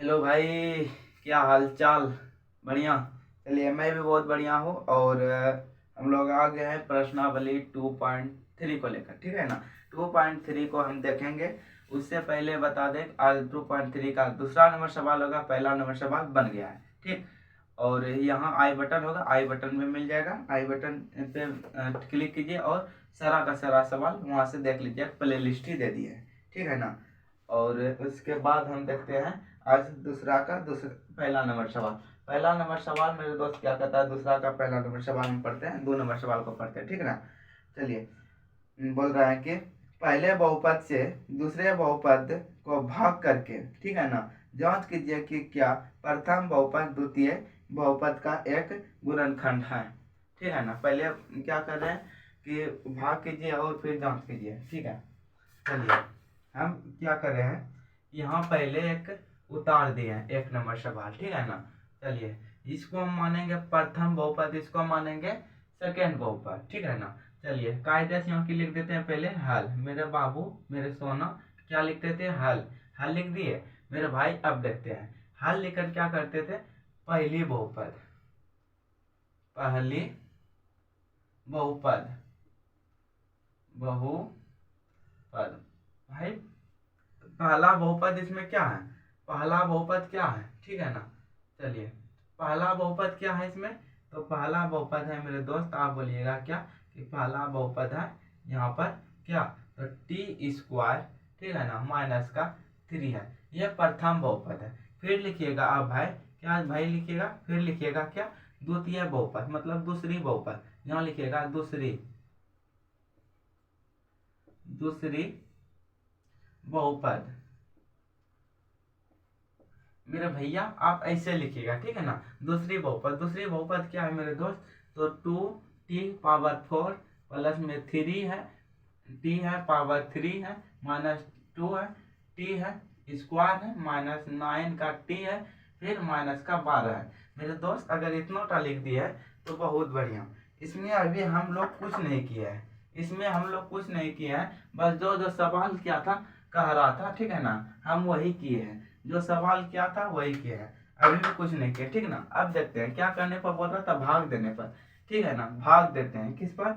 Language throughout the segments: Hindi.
हेलो भाई, क्या हाल चाल। बढ़िया। चलिए, मैं भी बहुत बढ़िया हूँ। और हम लोग आ गए हैं प्रश्नावली 2.3 को लेकर, ठीक है ना। 2.3 को हम देखेंगे। उससे पहले बता दें, आज 2.3 का दूसरा नंबर सवाल होगा, पहला नंबर सवाल बन गया है, ठीक। और यहाँ आई बटन होगा, आई बटन में मिल जाएगा। आई बटन पे क्लिक कीजिए और सारा का सारा सवाल वहाँ से देख लीजिए, प्ले लिस्ट ही दे दिए है, ठीक है ना। और उसके बाद हम देखते हैं आज दूसरा पहला नंबर सवाल। पहला नंबर सवाल मेरे दोस्त क्या कहता है, दूसरा का पहला नंबर सवाल हम पढ़ते हैं, 2 नंबर सवाल को पढ़ते हैं, ठीक है ना। चलिए, बोल रहा है कि पहले बहुपद से दूसरे बहुपद को भाग करके, ठीक है ना, जांच कीजिए कि क्या प्रथम बहुपद द्वितीय बहुपद का एक गुणनखंड है, ठीक है ना। पहले क्या कर रहे हैं कि भाग कीजिए और फिर जांच कीजिए, ठीक है। चलिए, हम क्या कर रहे हैं, यहाँ पहले एक उतार दिए हैं 1 नंबर सवाल, ठीक है ना। चलिए, इसको हम मानेंगे प्रथम बहुपद, इसको मानेंगे सेकेंड बहुपद, ठीक है ना। चलिए, कायदे से यहाँ की लिख देते हैं पहले हल। मेरे बाबू, मेरे सोना, क्या लिखते थे, हल। हल लिख दिए मेरे भाई। अब देखते हैं हल लिखकर क्या करते थे, पहली बहुपद, पहली बहुपद, बहुपद। भाई, पहला बहुपद इसमें क्या है, पहला बहुपद क्या है, ठीक है ना। चलिए, पहला बहुपद क्या है इसमें, तो पहला बहुपद है मेरे दोस्त, आप बोलिएगा क्या कि पहला बहुपद है यहाँ पर क्या, तो टी स्क्वायर, ठीक है ना, माइनस का 3 है। यह प्रथम बहुपद है। फिर लिखिएगा आप भाई, क्या भाई लिखिएगा, फिर लिखिएगा क्या, द्वितीय बहुपद मतलब दूसरी बहुपद। यहाँ लिखिएगा दूसरी, दूसरी बहुपद। मेरे भैया आप ऐसे लिखिएगा, ठीक है ना। दूसरी बहुपद, दूसरी बहुपद क्या है मेरे दोस्त, तो 2t⁴ प्लस में 3 है, t है पावर 3 है, माइनस 2 है, t है स्क्वायर है, माइनस 9 का t है, फिर माइनस का 12 है। मेरे दोस्त अगर इतना टा लिख दिया है तो बहुत बढ़िया। इसमें अभी हम लोग कुछ नहीं किया है, इसमें हम लोग कुछ नहीं किया है, बस जो जो सवाल क्या था कह रहा था, ठीक है ना, हम वही किए हैं। जो सवाल क्या था वही किया है, अभी भी कुछ नहीं किया, ठीक ना। अब देखते हैं क्या करने पर बोल रहा था, भाग देने पर, ठीक है ना। भाग देते हैं किस पर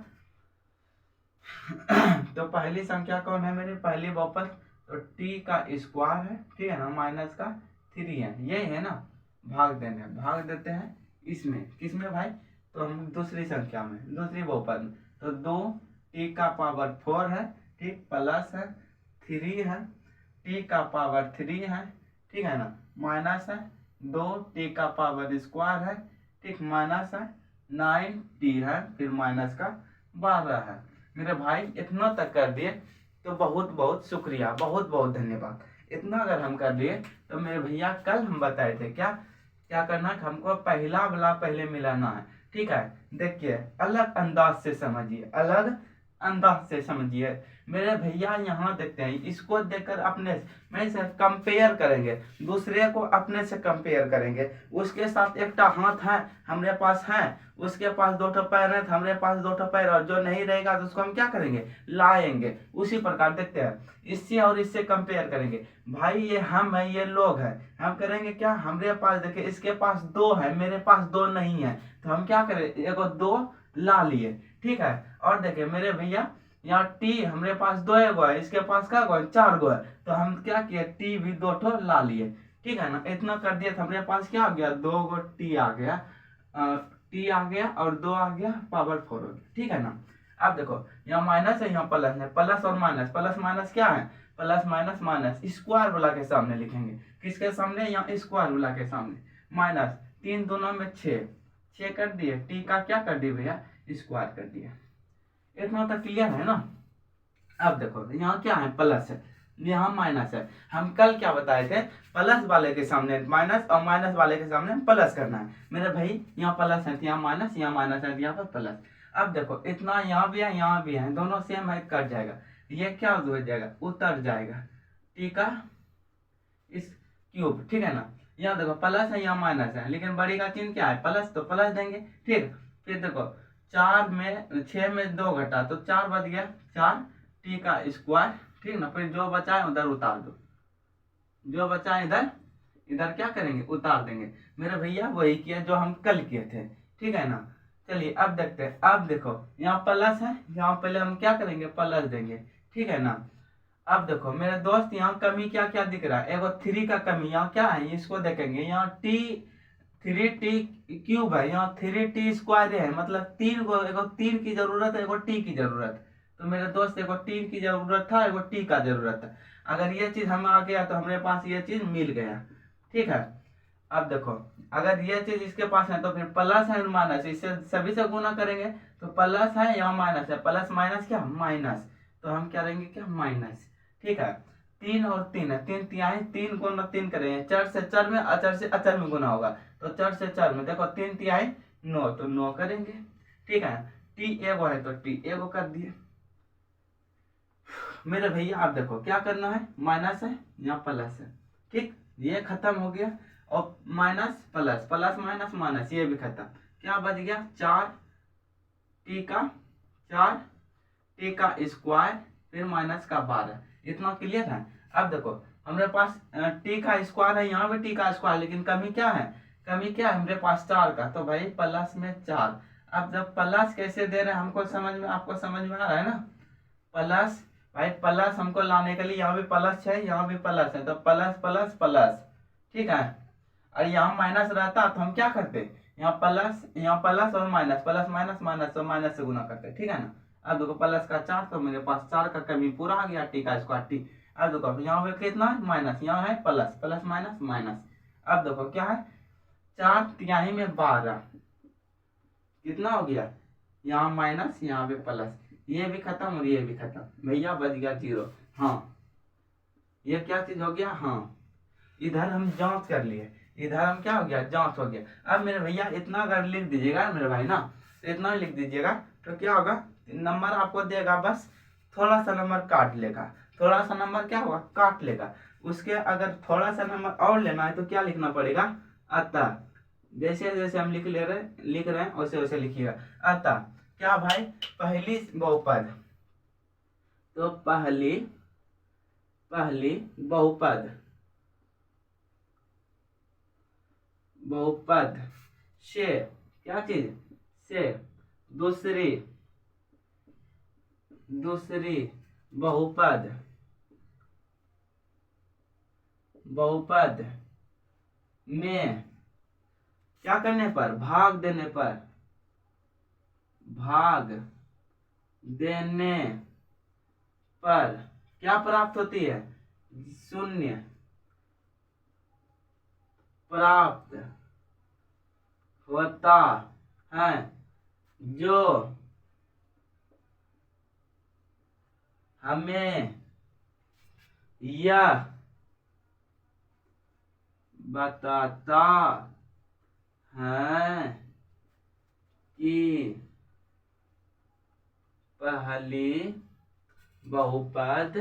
तो पहली संख्या कौन है मेरी, पहली बहुपद, तो टी का स्क्वायर है, ठीक है ना, माइनस का 3 है, ये है ना। भाग देने, भाग देते हैं इसमें, किसमें भाई, तो हम दूसरी संख्या में, दूसरी बहुपद में, तो 2t⁴ है, ठीक, प्लस है 3 है, t⁴ है, ठीक है ना, माइनस है 2t⁴ है, ठीक, माइनस है 9t है, फिर माइनस का 12 है। मेरे भाई इतना तक कर दिए तो बहुत बहुत शुक्रिया, बहुत बहुत धन्यवाद। इतना अगर हम कर लिए तो मेरे भैया कल हम बताए थे क्या क्या करना है, हमको पहला वाला पहले मिलाना है, ठीक है। देखिए, अलग अंदाज से समझिए, अलग अंदाज से समझिए मेरे भैया। यहाँ देखते हैं, इसको देखकर अपने में से कंपेयर करेंगे, दूसरे को अपने से कंपेयर करेंगे। उसके साथ एक हाथ है हमारे पास है, उसके पास 2 पैर है, हमारे पास 2 पैर, और जो नहीं रहेगा तो उसको हम क्या करेंगे, लाएंगे। उसी प्रकार देखते हैं, इससे और इससे कंपेयर करेंगे। भाई ये हम है, ये लोग है, हम करेंगे क्या, हमारे पास देखिए इसके पास 2 है, मेरे पास 2 नहीं है, तो हम क्या करें, एक 2 ला लिए, ठीक है। और देखिए मेरे भैया, यहाँ टी हमारे पास 2 है, इसके पास क्या गो 4 गो है, तो हम क्या किए, टी भी 2 ठो ला लिए, ठीक है ना। इतना कर दिया तो हमारे पास क्या आ गया, 2 गो टी आ गया, टी आ गया और 2 आ गया, पावर 4 हो गया, ठीक है ना। अब देखो, यहाँ माइनस है, यहाँ प्लस है, प्लस और माइनस, प्लस माइनस क्या है, प्लस माइनस माइनस स्क्वायर वाला के सामने लिखेंगे, किसके सामने, यहाँ स्क्वायर वाला के सामने, माइनस 3 दूना में 6 कर दिए, टी का क्या कर दिए भैया, स्क्वायर कर दिया। इतना तक क्लियर है ना। अब देखो, यहाँ क्या है, प्लस है, यहाँ माइनस है। हम कल क्या बताए थे, प्लस वाले के सामने माइनस और माइनस वाले के सामने प्लस करना है। मेरे भाई यहाँ प्लस है, यहाँ माइनस, यहाँ माइनस है, यहाँ पर प्लस। अब देखो, इतना यहाँ भी है, यहाँ भी है, दोनों सेम है, कट जाएगा, ये क्या हो जाएगा, उतर जाएगा, ठीक है, इस क्यूब, ठीक है ना। यहाँ देखो प्लस है, यहाँ माइनस है, लेकिन बड़ी का चिन्ह क्या है, प्लस, तो प्लस देंगे, ठीक। फिर देखो, 6 में 2 घटा तो 4 बच गया, 4 टी का स्क्वायर, ठीक ना। फिर जो बचा है उधर उतार दो, जो बचा है इधर इधर क्या करेंगे, उतार देंगे। मेरे भैया वही किया जो हम कल किए थे, ठीक है ना। चलिए अब देखते हैं। अब देखो यहाँ प्लस है, यहाँ पहले हम क्या करेंगे, प्लस देंगे, ठीक है ना। अब देखो मेरे दोस्त, यहाँ कमी क्या क्या दिख रहा है, एगो 3 का कमी यहाँ क्या है, इसको देखेंगे। यहाँ टी 3t क्यूब है, यहाँ 3t स्क्वायर है, मतलब 3 को, एगो 3 की जरूरत है, एगो t की जरूरत। तो मेरे दोस्त एगो 3 की जरूरत था, एगो t का जरूरत है। अगर ये चीज हमें आ गया तो हमारे पास ये चीज मिल गया, ठीक है। अब देखो अगर ये चीज इसके पास है तो फिर प्लस है माइनस, इससे सभी से गुना करेंगे तो प्लस है, यहाँ माइनस है, प्लस माइनस क्या, माइनस। तो हम क्या करेंगे, क्या, माइनस, ठीक है। 3 और 3 है, 3 तिहाई, 3 गुना 3 करेंगे, 4 से 4 में, अचर से अचर में गुना होगा, तो 4 से 4 में देखो 3 तिहाई 9, तो 9 करेंगे, ठीक है। टी एगो है तो टी एगो कर दिए। मेरे भैया आप देखो क्या करना है, माइनस है, यहाँ प्लस है, ठीक, ये खत्म हो गया। और minus plus, plus minus minus, ये भी खत्म। क्या बच गया, 4 टी का 4 टी का स्क्वायर, फिर माइनस का 12। इतना क्लियर है। अब देखो हमारे पास टी का स्क्वायर है, यहाँ भी टी का स्क्वायर, लेकिन कमी क्या है, कमी क्या है हमारे पास 4 का, तो भाई प्लस में 4। अब जब प्लस कैसे दे रहे हैं हमको समझ में, आपको समझ में आ रहा है ना। प्लस, भाई प्लस हमको लाने के लिए यहाँ भी प्लस है, यहाँ भी प्लस है, तो प्लस प्लस प्लस, ठीक है। और यहाँ माइनस रहता तो हम क्या करते, यहाँ प्लस और माइनस, प्लस माइनस माइनस, तो माइनस से गुना करते, ठीक है ना। अब देखो प्लस का 4, तो मेरे पास 4 का कमी पूरा आ गया, टी का स्क्वायर टी। अब देखो यहाँ पे कितना है, माइनस, यहाँ है प्लस, प्लस माइनस माइनस। अब देखो क्या है, 4 तिहाई में 12, कितना हो गया, यहाँ माइनस, यहाँ पे प्लस, ये भी खत्म और ये भी खत्म, भैया बच गया 0। हाँ, ये क्या चीज हो गया, हाँ, इधर हम जांच कर लिए, इधर हम क्या हो गया, जांच हो गया। अब मेरे भैया इतना अगर लिख दीजिएगा मेरे भाई ना, तो इतना लिख दीजिएगा, तो क्या होगा, नंबर आपको देगा, बस थोड़ा सा नंबर काट लेगा, थोड़ा सा नंबर क्या होगा, काट लेगा। उसके अगर थोड़ा सा नंबर और लेना है तो क्या लिखना पड़ेगा, अतः। जैसे जैसे हम लिख रहे हैं वैसे वैसे लिखिएगा। अतः क्या भाई, पहली बहुपद, तो पहली बहुपद, बहुपद से क्या चीज, से दूसरी बहुपद, में क्या करने पर, भाग देने पर, क्या प्राप्त होती है, 0 प्राप्त होता है, जो हमें यह बताता है कि पहली बहुपद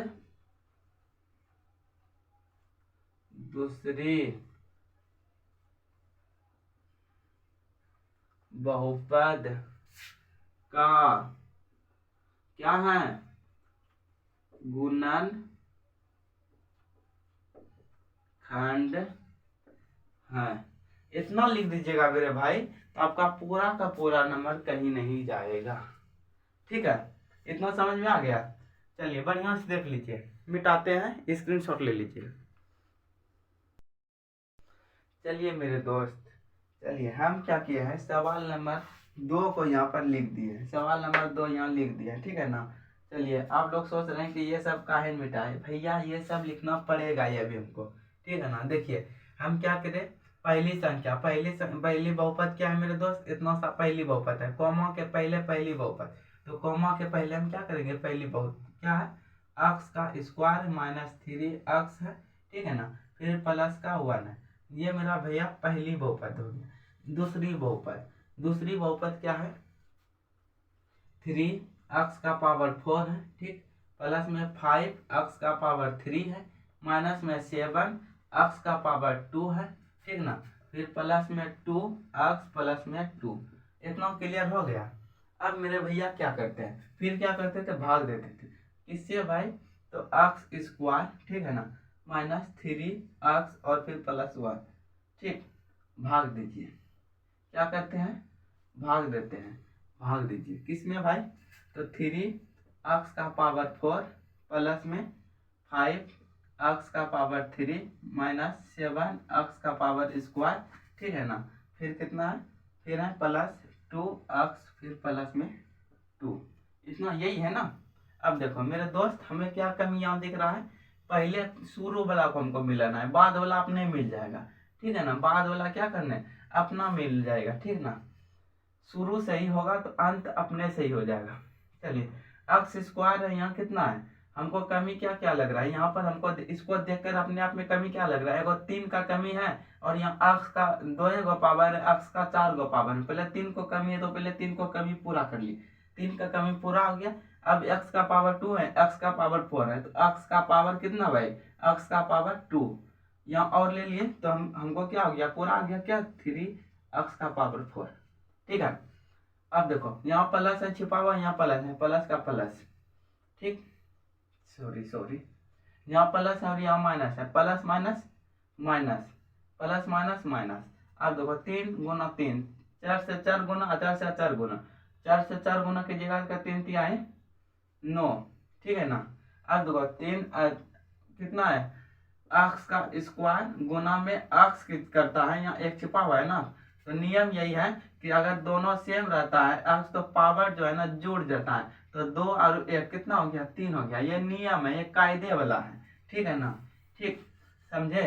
दूसरी बहुपद का क्या है, गुणन खंड है। इतना लिख दीजिएगा मेरे भाई, तो आपका पूरा का पूरा नंबर कहीं नहीं जाएगा, ठीक है। इतना समझ में आ गया। चलिए बढ़िया से देख लीजिए, मिटाते हैं, स्क्रीनशॉट ले लीजिए। चलिए मेरे दोस्त, चलिए हम क्या किए हैं, सवाल नंबर 2 को यहाँ पर लिख दिए, सवाल नंबर 2 यहाँ लिख दिया, ठीक है ना। चलिए आप लोग सोच रहे हैं कि ये सब काहे मिटाए, भैया ये सब लिखना पड़ेगा ये भी हमको, ठीक है ना। देखिए हम क्या करें, पहली संख्या, पहली बहुपद क्या है मेरे दोस्त, इतना सा पहली बहुपद है, कॉमा के पहले पहली बहुपद, तो कॉमा के पहले हम क्या करेंगे, पहली बहुपद क्या है, अक्स का स्क्वायर माइनस 3 अक्स है, ठीक है ना, फिर प्लस का 1 है, ये मेरा भैया पहली बहुपद हो गया। दूसरी बहुपद क्या है, 3 अक्स का पावर 4 है, ठीक, प्लस में 5 अक्स का पावर 3 है, माइनस में 7 अक्स का पावर 2 है, ठीक ना, फिर प्लस में 2 अक्स प्लस में 2। इतना क्लियर हो गया। अब मेरे भैया क्या करते हैं, फिर क्या करते थे, भाग देते थे, किससे भाई, तो अक्स स्क्वायर, ठीक है ना, माइनस 3x और फिर प्लस 1, ठीक। भाग दीजिए, क्या करते हैं, भाग देते हैं, भाग दीजिए किस में भाई, तो 3x का पावर 4 प्लस में 5x का पावर 3 माइनस 7x का पावर स्क्वायर, ठीक है ना। फिर कितना है, फिर है प्लस 2x फिर प्लस में 2, इतना यही है ना। अब देखो मेरे दोस्त, हमें क्या कमी यहाँ दिख रहा है, पहले शुरू वाला को हमको मिलाना है, बाद वाला अपने मिल जाएगा, ठीक है ना। बाद वाला क्या करना है, अपना मिल जाएगा, ठीक ना। शुरू सही होगा तो अंत अपने सही हो जाएगा। चलिए, एक्स स्क्वायर है, यहाँ कितना है, हमको कमी क्या क्या लग रहा है यहाँ पर, हमको इसको देखकर अपने आप में कमी क्या लग रहा है, एगो 3 का कमी है, और यहाँ एक्स का 2 गो पावर है, एक्स का 4 गो पावर है। पहले 3 को कमी है तो पहले 3 को कमी पूरा कर लिए, 3 का कमी पूरा हो गया। अब एक्स का पावर 2 है, एक्स का पावर 4 है, तो एक्स का पावर कितना भाई, एक्स का पावर 2, यहाँ और ले लिए तो हमको क्या हो गया, पूरा आ गया क्या, 3x का पावर 4, ठीक है। अब देखो यहाँ प्लस है छिपा हुआ, यहाँ प्लस है, प्लस का प्लस, ठीक, सॉरी यहाँ प्लस है और यहाँ माइनस है, plus minus minus, plus minus minus. अब देखो 3 गुना 3, 4 से 4 गुना, 4 से 4 गुना, 4 से 4 गुना की जगह का 3 3 आए 9, ठीक है ना। अब देखो 3 कितना है, एक्स का स्क्वायर गुना में एक्स करता है, यहाँ एक छिपा हुआ है ना। तो नियम यही है कि अगर दोनों सेम रहता है एक्स तो पावर जो है ना जुड़ जाता है, तो 2 और 1 कितना हो गया, 3 हो गया। ये नियम है, ये कायदे वाला है, ठीक है ना, ठीक, समझे।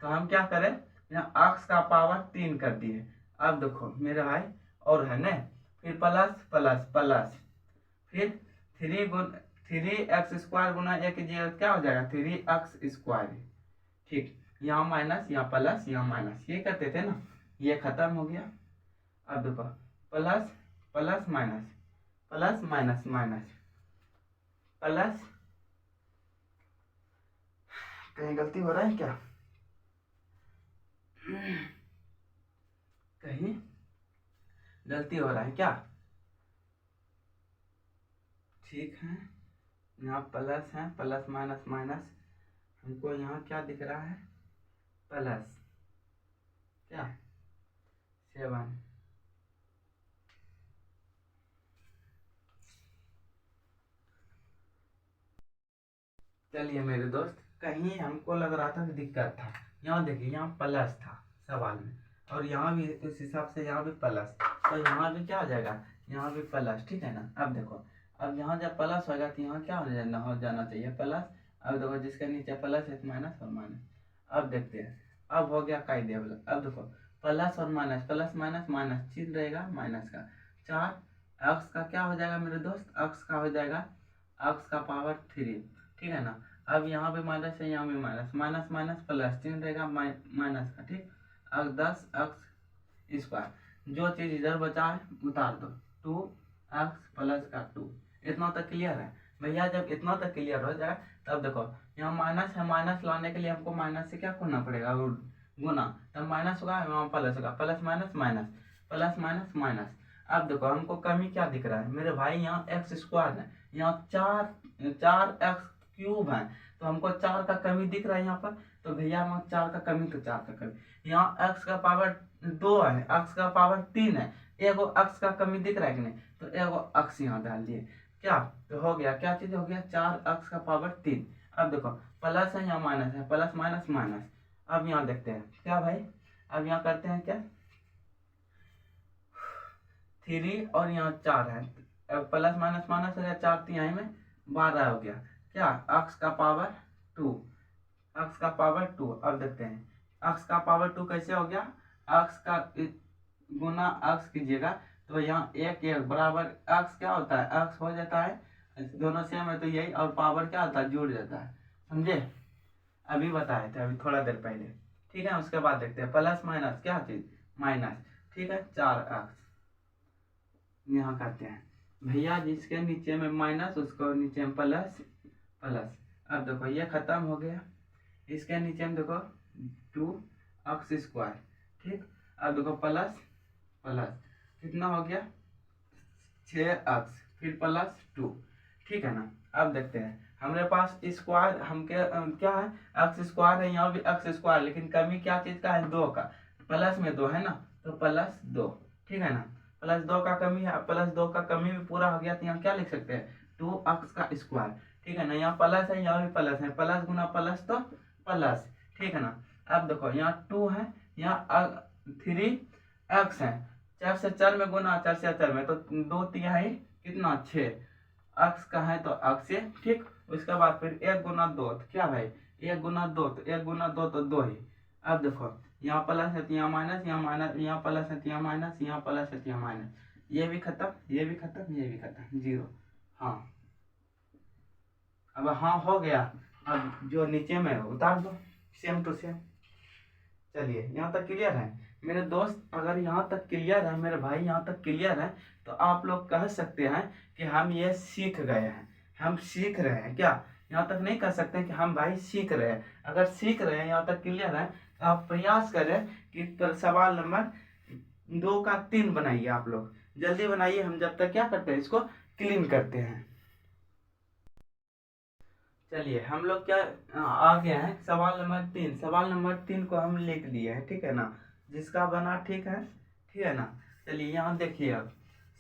तो हम क्या करें, यहाँ एक्स का पावर 3 कर दिए। अब देखो मेरे भाई और है ना, फिर प्लस प्लस प्लस, फिर 3x स्क्वायर गुना 1 क्या हो जाएगा, 3x स्क्वायर, ठीक। यहाँ माइनस, यहाँ प्लस, यहाँ माइनस, ये करते थे ना, ये खत्म हो गया। अब देखो plus plus minus, plus minus minus, plus, कहीं गलती हो रहा है क्या, कहीं गलती हो रहा है क्या, ठीक है। यहाँ प्लस है, प्लस माइनस माइनस, हमको यहाँ क्या दिख रहा है, प्लस क्या 7, चलिए मेरे दोस्त, कहीं हमको लग रहा था कि दिक्कत था। यहाँ देखिए, यहाँ प्लस था सवाल में, और यहाँ भी उस हिसाब से यहाँ भी प्लस, तो यहाँ भी क्या हो जाएगा, यहाँ भी प्लस, ठीक है ना। अब देखो, अब यहाँ जब प्लस होगा तो यहाँ क्या हो जाना चाहिए, प्लस। अब देखो जिसके नीचे प्लस है माइनस और माइनस। अब देखते हैं, अब हो गया कायदे वाला। अब देखो प्लस और माइनस, प्लस माइनस माइनस, चिन्ह रहेगा माइनस का, 4 एक्स का क्या हो जाएगा मेरे दोस्त, एक्स का हो जाएगा एक्स का पावर 3, ठीक है ना। अब यहाँ भी माइनस है, यहाँ भी माइनस, माइनस माइनस प्लस, चिन्ह रहेगा माइनस का, ठीक। अब 10x स्क्वायर, जो चीज इधर बचा है उतार दो, 2x प्लस का 2, इतना तक क्लियर है भैया। जब इतना तक क्लियर हो जाए तब देखो यहाँ माइनस है, माइनस लाने के लिए हमको माइनस से क्या करना पड़ेगा, गुना, तब माइनस होगा, यहाँ प्लस होगा, plus minus minus, plus minus minus. अब देखो हमको कमी क्या दिख रहा है मेरे भाई, यहाँ एक्स स्क्वायर है, यहाँ 4 क्यूब है, तो हमको 4 का कमी दिख रहा है यहाँ पर। तो भैया वहाँ 4 का कमी तो 4 का कमी, यहाँ x का पावर 2 है, x का पावर 3 है, एगो x का कमी दिख रहा है कि नहीं, तो एगो x यहाँ डाल दिए, क्या तो हो गया, क्या चीज हो गया, 4x का पावर 3। अब देखो प्लस है, यहाँ माइनस है, प्लस माइनस माइनस। अब यहाँ देखते हैं क्या भाई, अब यहाँ करते हैं क्या, 3 और यहाँ 4 है, प्लस माइनस माइनस हो गया, 4 3 में 12 हो गया, क्या x का पावर 2, x का पावर 2। अब देखते हैं x का पावर 2 कैसे हो गया, x का गुना x कीजिएगा तो यहाँ 1 1 बराबर x क्या होता है, x हो जाता है, दोनों सेम है तो यही, और पावर क्या होता है, जुड़ जाता है, समझे। अभी बताए थे, अभी थोड़ा देर पहले, ठीक है। उसके बाद देखते हैं प्लस माइनस क्या चीज, माइनस, ठीक है, 4x यहाँ करते हैं भैया, जिसके नीचे में माइनस उसको नीचे में प्लस प्लस। अब देखो ये खत्म हो गया, इसके नीचे में देखो 2x स्क्वायर, ठीक। अब देखो प्लस प्लस कितना हो गया, 6x फिर प्लस 2, ठीक है ना। अब देखते हैं हमारे पास स्क्वायर क्या है, एक्स स्क्वायर है, यहाँ भी एक्स स्क्वायर, लेकिन कमी क्या चीज का है, 2 का, प्लस में 2 है ना, तो +2, ठीक है ना, +2 का कमी है, +2 का कमी भी पूरा हो गया, तो यहाँ क्या लिख सकते हैं, 2x का स्क्वायर, ठीक है ना, यहाँ प्लस है, यहाँ भी प्लस है, प्लस गुना प्लस तो प्लस, ठीक है ना। अब देखो यहाँ 2 है, यहाँ 3x है, 4 से 4 में गुना, 4 से 4 में, तो 2×3 कितना 6 x का है, तो x से, ठीक। उसके बाद फिर 1 गुना 2, तो क्या भाई 1 गुना 2, तो 1 गुना 2 तो 2 ही। अब देखो यहाँ प्लस है तो यहाँ माइनस, यहाँ माइनस, यहाँ प्लस है तो यहाँ माइनस, यहाँ प्लस है तो यहाँ माइनस, ये भी खत्म, ये भी खत्म, ये भी खत्म, 0। हाँ, अब हाँ हो गया। अब जो नीचे में उतार दो, सेम टू सेम। चलिए यहाँ तक क्लियर है मेरे दोस्त, अगर यहाँ तक क्लियर है मेरे भाई, यहाँ तक क्लियर है, तो आप लोग कह सकते हैं कि हम ये सीख गए हैं, हम सीख रहे हैं। क्या यहाँ तक नहीं कह सकते कि हम भाई सीख रहे हैं? अगर सीख रहे हैं, यहाँ तक क्लियर है, तो आप प्रयास करें कि सवाल नंबर 2 का 3 बनाइए। आप लोग जल्दी बनाइए, हम जब तक क्या करते हैं, इसको क्लीन करते हैं। चलिए हम लोग क्या आ गए हैं सवाल नंबर 3। सवाल नंबर 3 को हम लिख लिए हैं, ठीक है ना, जिसका बना ठीक है ना। चलिए यहाँ देखिए, अब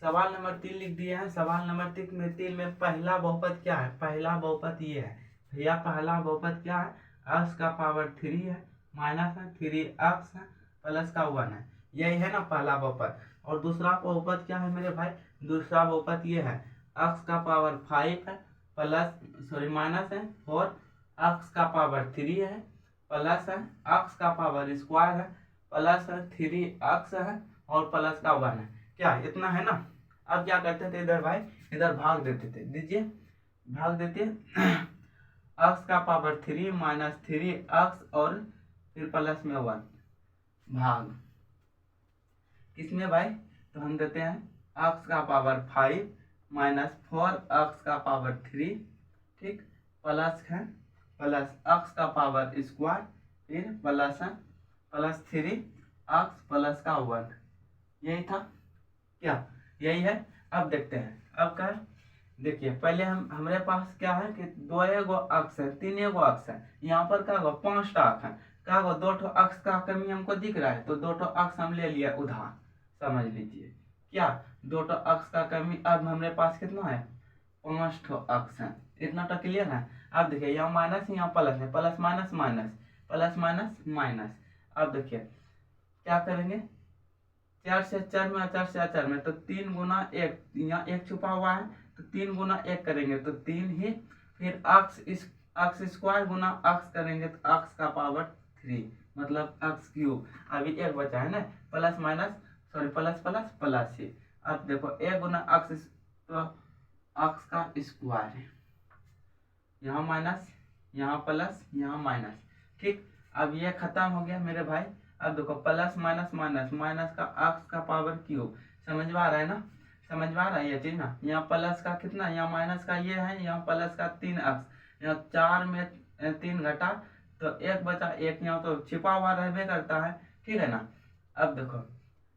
सवाल नंबर 3 लिख दिए हैं। सवाल नंबर 3 में पहला बहुपद क्या है? पहला बहुपद ये है भैया, पहला बहुपद क्या है? x का पावर 3 है, माइनस है 3x है, प्लस का 1 है, यही है ना पहला बहुपद। और दूसरा बहुपद क्या है मेरे भाई? दूसरा बहुपद ये है, x का पावर 5 है, माइनस है, और x का पावर 3 है, प्लस है x का पावर स्क्वायर है, प्लस है 3x है, और प्लस का 1 है। क्या इतना है ना? अब क्या करते थे इधर भाई, इधर भाग देते थे, दीजिए भाग देते x का पावर 3 माइनस 3x और फिर प्लस में 1 भाग किसमें भाई? तो हम देते हैं x का पावर 5 माइनस 4x का पावर 3, ठीक, प्लस है प्लस x का पावर स्क्वायर, फिर प्लस है प्लस 3x प्लस का 1। यही था क्या? यही है। अब देखते हैं, अब क्या देखिए, पहले हमारे पास क्या है कि 2 अक्ष है, 3 अक्ष है, यहाँ पर क्या होगा 5 अक्ष है, क्या होगा 2 अक्ष का कमी हमको दिख रहा है, तो 2 अक्ष हम ले लिया उधार, समझ लीजिए क्या 2 अक्ष का कमी। अब हमारे पास कितना है? 5 अक्ष है। इतना तो क्लियर है। अब देखिए यहाँ माइनस, यहाँ प्लस है, plus minus minus, plus minus minus. अब देखिए क्या करेंगे, 4 से 4 में, 4 से 4 में, तो 3 गुना 1, यहाँ 1 छुपा हुआ है, तो 3 गुना 1 करेंगे तो 3 ही, फिर अक्ष स्क्वायर गुना अक्ष करेंगे तो अक्ष का पावर 3, मतलब अक्ष क्यूब। अभी 1 बचा है ना, plus minus plus plus plus ही। अब देखो 1 गुना अक्ष, तो अक्ष का स्क्वायर है, यहाँ माइनस, यहाँ प्लस, यहाँ माइनस, ठीक। अब ये खत्म हो गया मेरे भाई। अब देखो प्लस माइनस माइनस, माइनस का अक्ष का पावर क्यूब, समझ में आ रहा है ना? समझ में आ रहा है ये चीज ना? यहाँ प्लस का कितना, यहाँ माइनस का ये है, यहाँ प्लस का 3 अक्ष, यहाँ 4 में 3 घटा तो 1 बचा, 1 यहाँ तो छिपा हुआ रहबे करता है, ठीक है ना। अब देखो,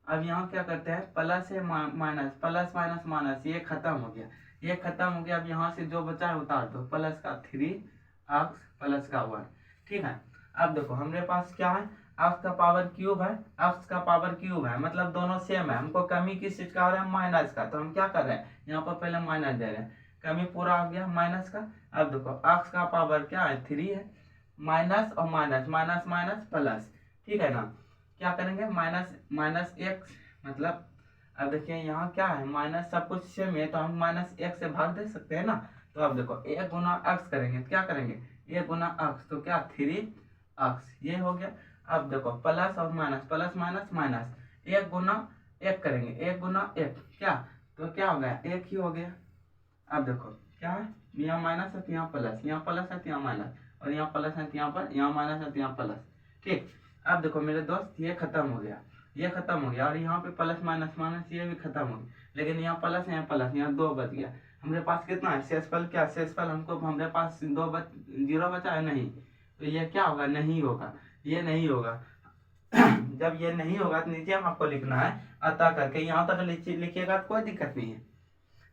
अब यहाँ क्या करते हैं, प्लस है माइनस, प्लस माइनस माइनस, ये खत्म हो गया, ये खत्म हो गया। अब यहाँ से जो बचा है उतार दो, प्लस का 3x प्लस का 1, ठीक है। अब देखो हमारे पास क्या है, x का पावर क्यूब है, x का पावर क्यूब है, मतलब दोनों सेम है। हमको कमी किस चीज का हो रहा है? माइनस का, तो हम क्या कर रहे हैं, यहाँ पर पहले माइनस दे रहे हैं, कमी पूरा हो गया माइनस का। अब देखो x का पावर क्या है? 3 है, माइनस और माइनस, माइनस माइनस प्लस, ठीक है ना। क्या करेंगे, माइनस माइनस x, मतलब अब देखिए यहाँ क्या है, माइनस सब कुछ सेम है, तो हम माइनस 1 से भाग दे सकते हैं ना। तो अब देखो 1 गुना x करेंगे तो क्या करेंगे, 1 गुना x, तो क्या 3x, ये हो गया। अब देखो प्लस और माइनस, प्लस माइनस माइनस, 1 गुना 1 करेंगे, 1 गुना 1 क्या, तो क्या हो गया, 1 ही हो गया। अब देखो क्या है, यहाँ माइनस है तो यहाँ प्लस, यहाँ प्लस है तो यहाँ माइनस, और यहाँ प्लस है तो यहाँ पर, यहाँ माइनस है तो यहाँ प्लस, ठीक। अब देखो मेरे दोस्त, ये खत्म हो गया, ये खत्म हो गया, और यहाँ पे प्लस माइनस माइनस, ये भी खत्म हो गया। लेकिन यहाँ प्लस है, यहाँ प्लस, यहाँ 2 बच गया। हमारे पास कितना है शेषफल? क्या शेषफल हमको, हमारे पास 0 बचा है नहीं, तो ये क्या होगा, नहीं होगा, ये नहीं होगा। जब ये नहीं होगा तो नीचे हम आपको लिखना है अतः करके, यहाँ तक लिखिएगा तो कोई दिक्कत नहीं है,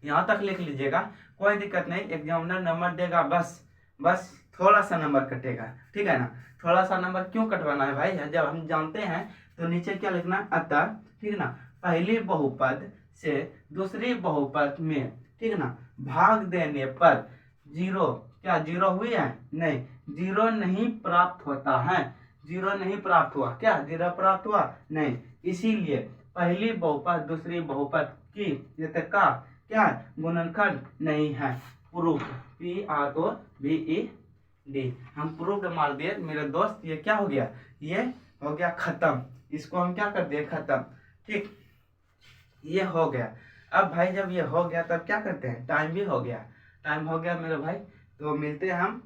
यहाँ तक लिख लीजिएगा, कोई दिक्कत नहीं। एग्जामिनर नंबर देगा बस बस थोड़ा सा नंबर कटेगा, ठीक है ना। थोड़ा सा नंबर क्यों कटवाना है भाई, जब हम जानते हैं तो नीचे क्या लिखना है, अतः, ठीक है ना, पहली बहुपद से दूसरी बहुपद में, ठीक है ना, भाग देने पर जीरो, क्या जीरो हुई है, नहीं, जीरो नहीं प्राप्त होता है, जीरो नहीं प्राप्त हुआ, क्या जीरो प्राप्त हुआ नहीं, इसीलिए पहली बहुपद दूसरी बहुपद की जैसे का क्या गुणनखंड नहीं है। प्रूफ, PROVED, हम प्रूफ मार दिए मेरे दोस्त। ये क्या हो गया, ये हो गया खत्म, इसको हम क्या कर दिए, खत्म, ठीक, ये हो गया। अब भाई जब ये हो गया तब क्या करते हैं, टाइम भी हो गया, टाइम हो गया मेरे भाई। तो मिलते हैं हम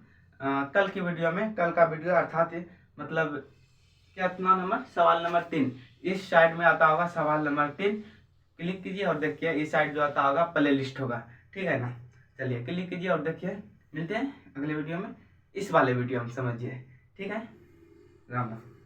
कल की वीडियो में। कल का वीडियो अर्थात मतलब कितना नंबर, सवाल नंबर 3, इस साइड में आता होगा सवाल नंबर 3, क्लिक कीजिए और देखिए इस साइड जो आता होगा प्ले लिस्ट होगा, ठीक है ना। चलिए क्लिक कीजिए और देखिए, मिलते हैं अगले वीडियो में, इस वाले वीडियो में समझिए, ठीक है। राम राम।